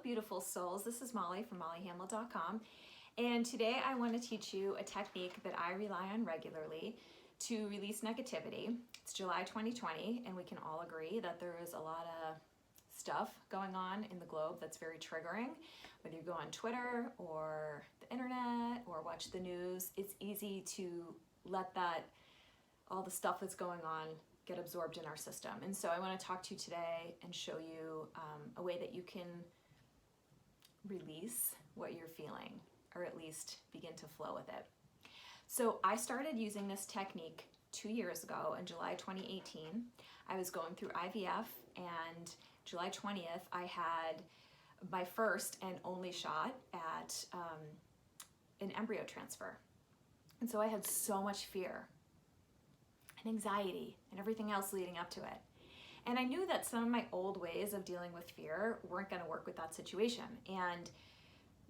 beautiful souls. This is Molly from mollyhamill.com, and today I want to teach you a technique that I rely on regularly to release negativity. It's July 2020, and we can all agree that there is a lot of stuff going on in the globe that's very triggering. Whether you go on Twitter or the internet or watch the news, it's easy to let all the stuff that's going on get absorbed in our system. And so I want to talk to you today and show you a way that you can release what you're feeling, or at least begin to flow with it. So I started using this technique 2 years ago in July 2018. I was going through IVF, and July 20th I had my first and only shot at an embryo transfer. And so I had so much fear and anxiety and everything else leading up to it. And I knew that some of my old ways of dealing with fear weren't going to work with that situation. And,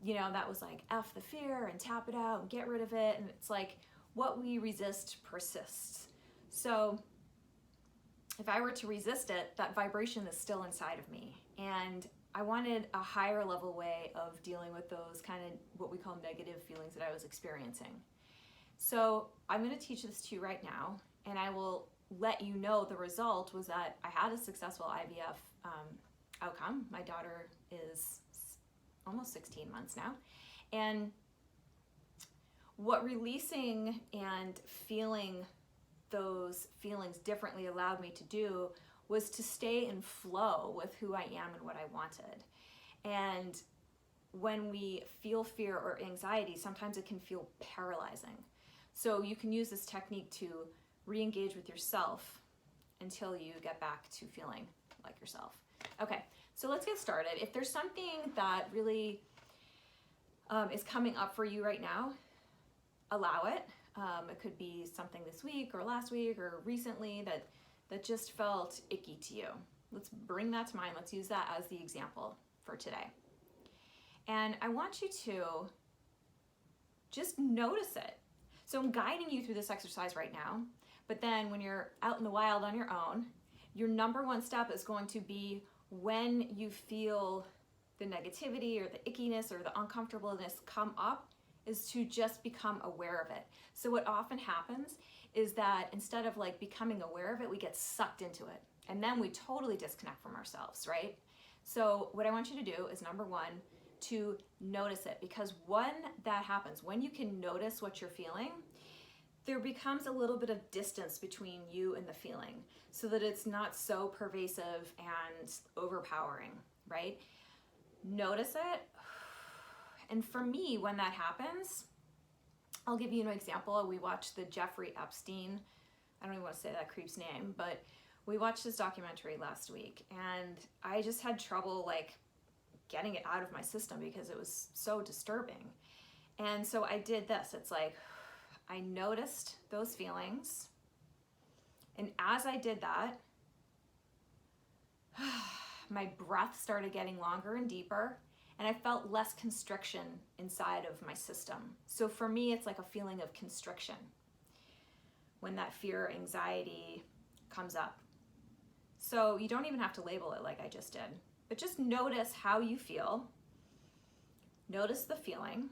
you know, that was like, F the fear and tap it out and get rid of it. And it's like, what we resist persists. So if I were to resist it, that vibration is still inside of me. And I wanted a higher level way of dealing with those kind of what we call negative feelings that I was experiencing. So I'm going to teach this to you right now, and I will let you know the result was that I had a successful IVF outcome. My daughter is almost 16 months now. And what releasing and feeling those feelings differently allowed me to do was to stay in flow with who I am and what I wanted. And when we feel fear or anxiety, sometimes it can feel paralyzing. So you can use this technique to re-engage with yourself until you get back to feeling like yourself. Okay, so let's get started. If there's something that really is coming up for you right now, allow it. It could be something this week or last week or recently that just felt icky to you. Let's bring that to mind. Let's use that as the example for today. And I want you to just notice it. So I'm guiding you through this exercise right now, but then when you're out in the wild on your own, your number one step is going to be when you feel the negativity or the ickiness or the uncomfortableness come up, is to just become aware of it. So what often happens is that instead of like becoming aware of it, we get sucked into it. And then we totally disconnect from ourselves, right? So what I want you to do is, number one, to notice it, because when that happens, when you can notice what you're feeling, there becomes a little bit of distance between you and the feeling so that it's not so pervasive and overpowering, right? Notice it. And for me, when that happens, I'll give you an example. We watched the Jeffrey Epstein, I don't even want to say that creep's name, but we watched this documentary last week, and I just had trouble like getting it out of my system because it was so disturbing. And so I did this. It's like, I noticed those feelings, and as I did that, my breath started getting longer and deeper, and I felt less constriction inside of my system. So for me, it's like a feeling of constriction when that fear, anxiety comes up. So you don't even have to label it like I just did, but just notice how you feel. Notice the feeling.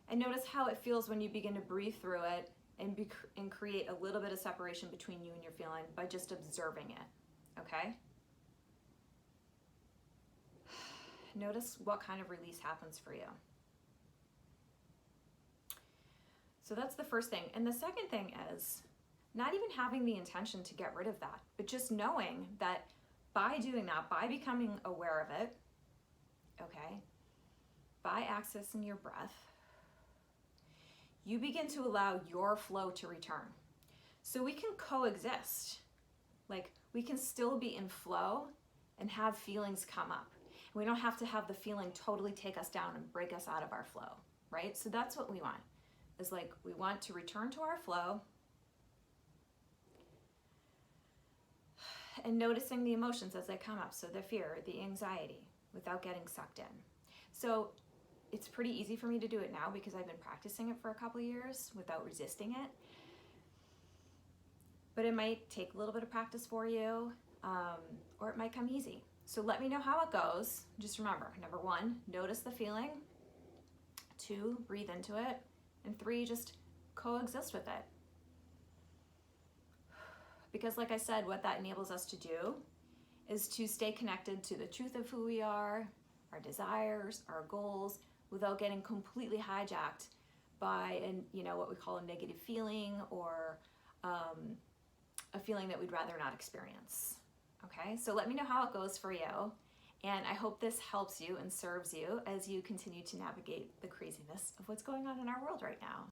And notice how it feels when you begin to breathe through it and create a little bit of separation between you and your feeling by just observing it, okay? Notice what kind of release happens for you. So that's the first thing. And the second thing is not even having the intention to get rid of that, but just knowing that by doing that, by becoming aware of it, okay, by accessing your breath, you begin to allow your flow to return. So we can coexist. Like, we can still be in flow and have feelings come up. We don't have to have the feeling totally take us down and break us out of our flow, right? So that's what we want, is like, we want to return to our flow and noticing the emotions as they come up. So the fear, the anxiety, without getting sucked in. So it's pretty easy for me to do it now because I've been practicing it for a couple of years without resisting it. But it might take a little bit of practice for you. or it might come easy. So let me know how it goes. Just remember, number 1, notice the feeling. 2, breathe into it. And 3, just coexist with it. Because like I said, what that enables us to do is to stay connected to the truth of who we are, our desires, our goals, without getting completely hijacked by what we call a negative feeling, or a feeling that we'd rather not experience. Okay, so let me know how it goes for you. And I hope this helps you and serves you as you continue to navigate the craziness of what's going on in our world right now.